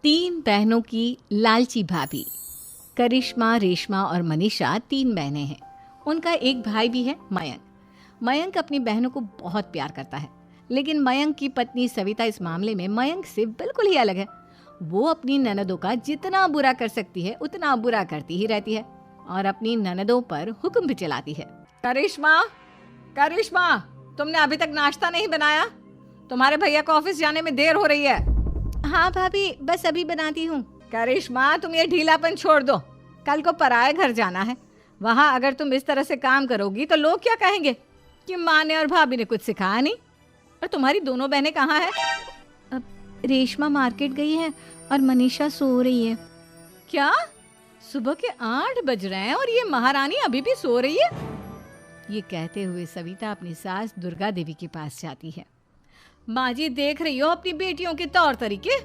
तीन बहनों की लालची भाभी। करिश्मा, रेशमा और मनीषा तीन बहनें हैं। उनका एक भाई भी है, मयंक। मयंक अपनी बहनों को बहुत प्यार करता है, लेकिन मयंक की पत्नी सविता इस मामले में मयंक से बिल्कुल ही अलग है। वो अपनी ननदों का जितना बुरा कर सकती है उतना बुरा करती ही रहती है और अपनी ननदों पर हुक्म भी चलाती है। करिश्मा, करिश्मा, तुमने अभी तक नाश्ता नहीं बनाया? तुम्हारे भैया को ऑफिस जाने में देर हो रही है। हाँ भाभी, बस अभी बनाती हूँ। करिश्मा, तुम ये ढीलापन छोड़ दो। कल को पराए घर जाना है। वहाँ अगर तुम इस तरह से काम करोगी तो लोग क्या कहेंगे कि माँ ने और भाभी ने कुछ सिखाया नहीं। और तुम्हारी दोनों बहनें कहाँ हैं? अब रेशमा मार्केट गई है और मनीषा सो रही है। क्या? सुबह के 8 बज रहे हैं और ये महारानी अभी भी सो रही है? ये कहते हुए सविता अपनी सास दुर्गा देवी के पास जाती है। माँ जी, देख रही हो अपनी बेटियों के तौर तरीके?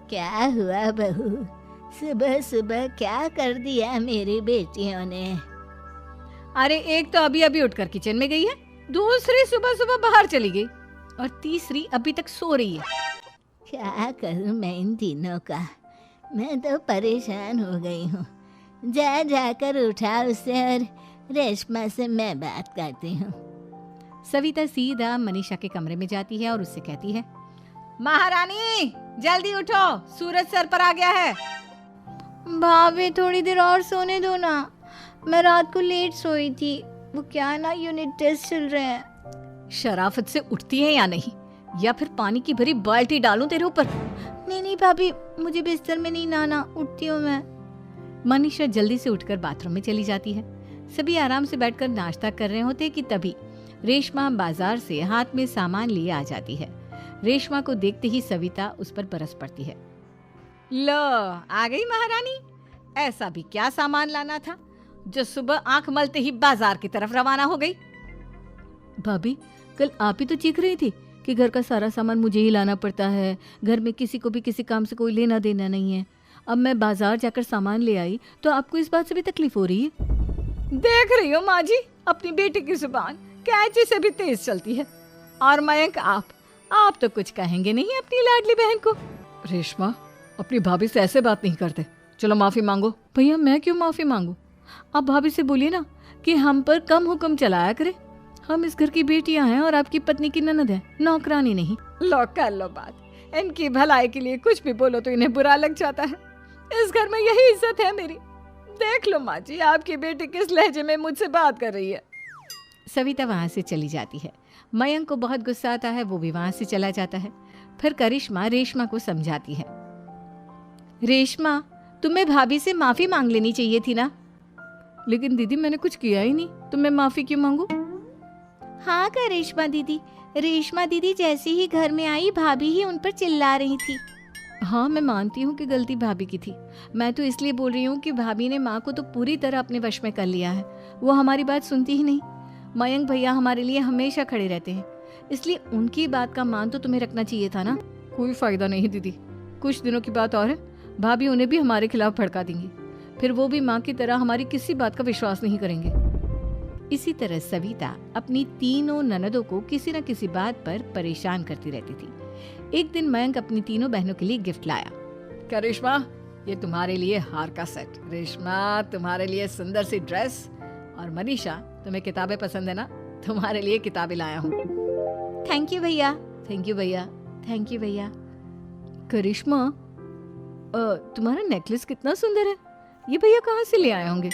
क्या हुआ बहू, सुबह सुबह क्या कर दिया मेरी बेटियों ने? अरे, एक तो अभी अभी उठकर किचन में गई है, दूसरी सुबह सुबह बाहर चली गई और तीसरी अभी तक सो रही है। क्या करूं मैं इन तीनों का? मैं तो परेशान हो गई हूँ। जा जाकर उठा उसे और रेशमा से मैं बात करती हूँ। सविता सीधा मनीषा के कमरे में जाती है और उससे कहती है, महारानी जल्दी उठो, सूरज सर पर आ गया है। भाभी, थोड़ी देर और सोने दो ना, मैं रात को लेट सोई थी। वो क्या ना, यूनिट टेस्ट चल रहे हैं। शराफत से उठती है या नहीं, या फिर पानी की भरी बाल्टी डालूं तेरे ऊपर? नहीं भाभी, मुझे बिस्तर में नहीं नहाना, उठती हूँ मैं। मनीषा जल्दी से उठकर बाथरूम में चली जाती है। सभी आराम से बैठकर नाश्ता कर रहे होते कि तभी रेशमा बाजार से हाथ में सामान लिए आ जाती है। रेशमा को देखते ही सविता उस पर बरस पड़ती है। लो, आ गई महारानी। ऐसा भी क्या सामान लाना था जो सुबह आंख मलते ही बाजार की तरफ रवाना हो गई? भाभी, कल आप ही तो चीख रही थी कि घर का सारा सामान मुझे ही लाना पड़ता है, घर में किसी को भी किसी काम से कोई लेना देना नहीं है। अब मैं बाजार जाकर सामान ले आई तो आपको इस बात से भी तकलीफ हो रही है? देख रही हो माँ जी, अपनी बेटी की जुबान कैंची से भी तेज चलती है। और मयंक, आप तो कुछ कहेंगे नहीं अपनी लाडली बहन को। रेशमा, अपनी भाभी से ऐसे बात नहीं करते। चलो माफी मांगो। भैया, मैं क्यों माफी मांगू? आप भाभी से बोलिए ना कि हम पर कम हुक्म चलाया करे। हम इस घर की बेटियां हैं और आपकी पत्नी की ननद है, नौकरानी नहीं। लो, कर लो बात। इनकी भलाई के लिए कुछ भी बोलो तो इन्हें बुरा लग जाता है। इस घर में यही इज्जत है मेरी। देख लो माँ जी, आपकी बेटी किस लहजे में मुझसे बात कर रही है। सविता वहां से चली जाती है। मयंक को बहुत गुस्सा आता है, वो भी वहां से चला जाता है। फिर करिश्मा रेशमा को समझाती है। रेशमा, तुम्हें भाभी से माफी मांग लेनी चाहिए थी ना। लेकिन दीदी, मैंने कुछ किया ही नहीं, तो मैं माफी क्यों मांगू? हाँ करिश्मा दीदी, रेशमा दीदी जैसे ही घर में आई, भाभी ही उन पर चिल्ला रही थी। हाँ, मैं मानती हूँ कि गलती भाभी की थी। मैं तो इसलिए बोल रही हूँ कि भाभी ने माँ को तो पूरी तरह अपने वश में कर लिया है। वो हमारी बात सुनती ही नहीं। मयंक भैया हमारे लिए हमेशा खड़े रहते हैं, इसलिए उनकी बात का मान तो तुम्हें रखना चाहिए था ना। कोई फायदा नहीं दीदी, कुछ दिनों की बात और है, भाभी उन्हें भी हमारे खिलाफ भड़का देंगी। फिर वो भी माँ की तरह हमारी किसी बात का विश्वास नहीं करेंगे। इसी तरह सविता अपनी तीनों ननदों को किसी न किसी बात पर परेशान करती रहती थी। एक दिन मयंक अपनी तीनों बहनों के लिए गिफ्ट लाया। करिश्मा, ये तुम्हारे लिए हार का सेट। रेशमा, तुम्हारे लिए सुंदर सी ड्रेस। और मनीषा, तुम्हें किताबें पसंद है ना, तुम्हारे लिए किताबें लाया हूँ। थैंक यू भैया। थैंक यू भैया। थैंक यू भैया। करिश्मा, तुम्हारा नेकलेस कितना सुंदर है। ये भैया कहाँ से ले आए होंगे?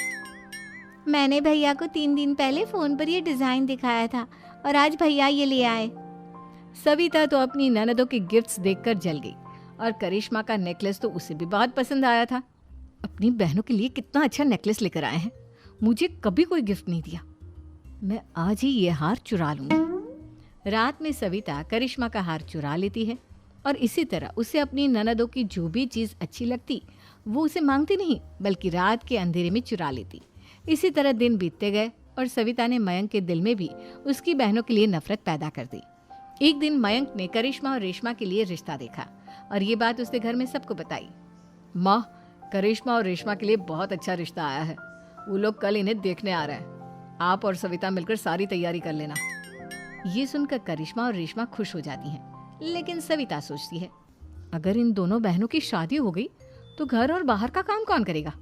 मैंने भैया को 3 दिन पहले फोन पर ये डिजाइन दिखाया था और आज भैया ये ले आए। सविता तो अपनी ननदों के गिफ्ट्स देखकर जल गई और करिश्मा का नेकलेस तो उसे भी बहुत पसंद आया था। अपनी बहनों के लिए कितना अच्छा नेकलेस लेकर आए हैं, मुझे कभी कोई गिफ्ट नहीं दिया। मैं आज ही ये हार चुरा लूंगी। रात में सविता करिश्मा का हार चुरा लेती है और इसी तरह उसे अपनी ननदों की जो भी चीज़ अच्छी लगती वो उसे मांगती नहीं, बल्कि रात के अंधेरे में चुरा लेती। इसी तरह दिन बीतते गए और सविता ने मयंक के दिल में भी उसकी बहनों के लिए नफरत पैदा कर दी। एक दिन मयंक ने करिश्मा और रेशमा के लिए रिश्ता देखा और ये बात उसने घर में सबको बताई। माँ, करिश्मा और रेशमा के लिए बहुत अच्छा रिश्ता आया है। वो लोग कल इन्हें देखने आ रहे हैं। आप और सविता मिलकर सारी तैयारी कर लेना। ये सुनकर करिश्मा और रेशमा खुश हो जाती हैं, लेकिन सविता सोचती है, अगर इन दोनों बहनों की शादी हो गई तो घर और बाहर का काम कौन करेगा?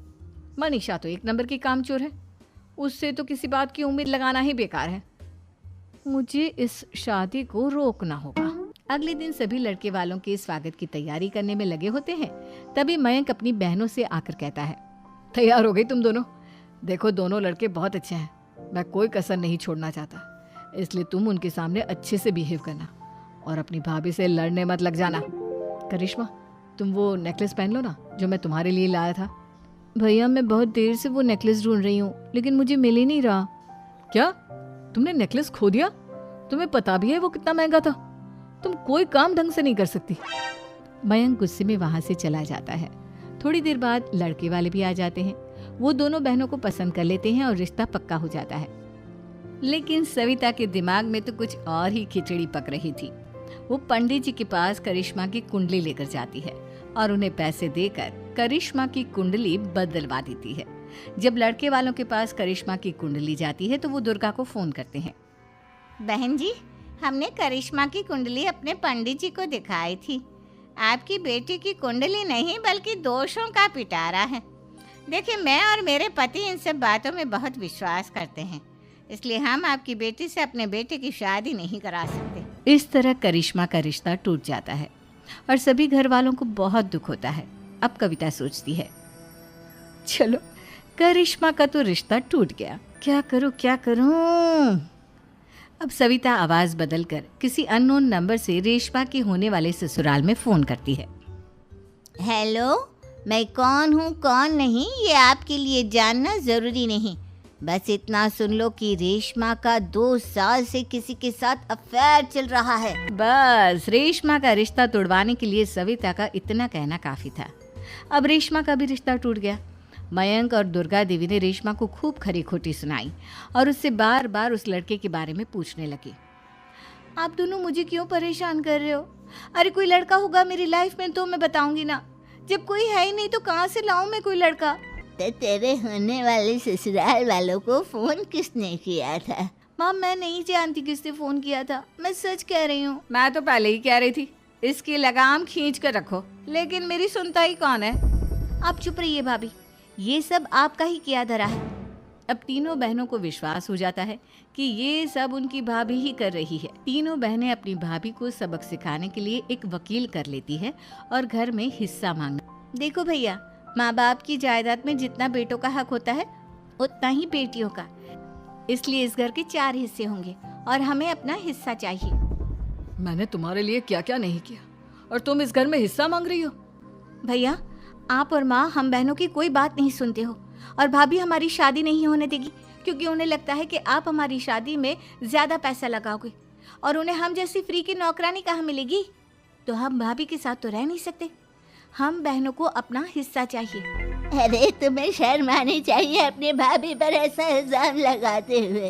मनीषा तो एक नंबर की कामचोर है, उससे तो किसी बात की उम्मीद लगाना ही बेकार है। मुझे इस शादी को रोकना होगा। अगले दिन सभी लड़के वालों के स्वागत की तैयारी करने में लगे होते हैं। तभी मयंक अपनी बहनों से आकर कहता है, तैयार हो गई तुम दोनों? देखो दोनों लड़के बहुत अच्छे हैं, मैं कोई कसर नहीं छोड़ना चाहता, इसलिए तुम उनके सामने अच्छे से बिहेव करना और अपनी भाभी से लड़ने मत लग जाना। करिश्मा, तुम वो नेकलेस पहन लो ना जो मैं तुम्हारे लिए लाया था। भैया मैं बहुत देर से वो नेकलेस ढूंढ रही हूँ, लेकिन मुझे मिल ही नहीं रहा। क्या तुमने नेकलेस खो दिया? तुम्हें पता भी है वो कितना महंगा था? तुम कोई काम ढंग से नहीं कर सकती। मयंक गुस्से में वहां से चला जाता है। थोड़ी देर बाद लड़के वाले भी आ जाते हैं। वो दोनों बहनों को पसंद कर लेते हैं और रिश्ता पक्का हो जाता है। लेकिन सविता के दिमाग में तो कुछ और ही खिचड़ी पक रही थी। वो पंडित जी के पास करिश्मा की कुंडली लेकर जाती है और उन्हें पैसे देकर करिश्मा की कुंडली बदलवा देती है। जब लड़के वालों के पास करिश्मा की कुंडली जाती है तो वो दुर्गा को फोन करते हैं। बहन जी, हमने करिश्मा की कुंडली अपने पंडित जी को दिखाई थी। आपकी बेटी की कुंडली नहीं बल्कि दोषों का पिटारा है। देखिए, मैं और मेरे पति इन सब बातों में बहुत विश्वास करते हैं, इसलिए हम आपकी बेटी से अपने बेटे की शादी नहीं करा सकते। इस तरह करिश्मा का रिश्ता टूट जाता है और सभी घर वालों को बहुत दुख होता है। अब कविता सोचती है, चलो करिश्मा का तो रिश्ता टूट गया, क्या करूं। अब सविता आवाज बदलकर किसी अननोन नंबर से रेशमा के होने वाले ससुराल में फोन करती है। हेलो, मैं कौन हूँ कौन नहीं ये आपके लिए जानना जरूरी नहीं, बस इतना सुन लो कि रेशमा का 2 साल से किसी के साथ अफेयर चल रहा है। बस रेशमा का रिश्ता तोड़वाने के लिए सविता का इतना कहना काफी था। अब रेशमा का भी रिश्ता टूट गया। मयंक और दुर्गा देवी ने रेशमा को खूब खरी खोटी सुनाई और उससे बार बार उस लड़के के बारे में पूछने लगी। आप दोनों मुझे क्यों परेशान कर रहे हो? अरे कोई लड़का होगा मेरी लाइफ में तो मैं बताऊंगी ना, जब कोई है ही नहीं तो कहाँ से लाऊं मैं कोई लड़का? तो तेरे होने वाले ससुराल वालों को फोन किसने किया था? माँ मैं नहीं जानती किसने फोन किया था, मैं सच कह रही हूँ। मैं तो पहले ही कह रही थी इसकी लगाम खींच कर रखो, लेकिन मेरी सुनता ही कौन है। आप चुप रहिए भाभी, ये सब आपका ही किया धरा है। अब तीनों बहनों को विश्वास हो जाता है कि ये सब उनकी भाभी ही कर रही है। तीनों बहनें अपनी भाभी को सबक सिखाने के लिए एक वकील कर लेती है और घर में हिस्सा मांगना। देखो भैया, माँ बाप की जायदाद में जितना बेटों का हक होता है उतना ही बेटियों का, इसलिए इस घर के 4 हिस्से होंगे और हमें अपना हिस्सा चाहिए। मैंने तुम्हारे लिए क्या क्या नहीं किया और तुम इस घर में हिस्सा मांग रही हो? भैया, आप और माँ हम बहनों की कोई बात नहीं सुनते हो और भाभी हमारी शादी नहीं होने देगी क्योंकि उन्हें लगता है कि आप हमारी शादी में ज्यादा पैसा लगाओगे और उन्हें हम जैसी फ्री की नौकरानी कहाँ मिलेगी। तो हम भाभी के साथ तो रह नहीं सकते, हम बहनों को अपना हिस्सा चाहिए। अरे तुम्हें शर्म आनी चाहिए अपनी भाभी पर ऐसा इल्जाम लगाते हुए।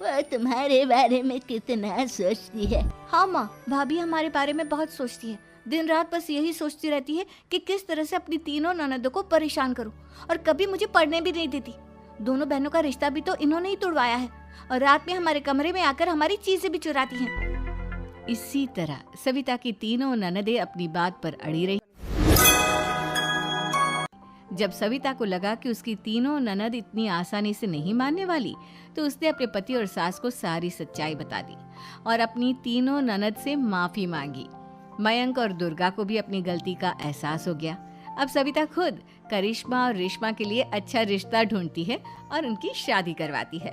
वो तुम्हारे बारे में कितना सोचती है। हाँ माँ, भाभी हमारे बारे में बहुत सोचती है, दिन रात बस यही सोचती रहती है कि किस तरह से अपनी तीनों ननदों को परेशान करूं और कभी मुझे पढ़ने भी नहीं देती। दोनों बहनों का रिश्ता भी तो इन्होंने ही तोड़वाया है और रात में हमारे कमरे में आकर हमारी चीजें भी चुराती हैं। इसी तरह सविता की तीनों ननदें अपनी बात पर अड़ी रही। जब सविता को लगा कि उसकी तीनों ननद इतनी आसानी से नहीं मानने वाली, तो उसने अपने पति और सास को सारी सच्चाई बता दी और अपनी तीनों ननद से माफी मांगी। मयंक और दुर्गा को भी अपनी गलती का एहसास हो गया। अब सविता खुद करिश्मा और रेशमा के लिए अच्छा रिश्ता ढूंढती है और उनकी शादी करवाती है।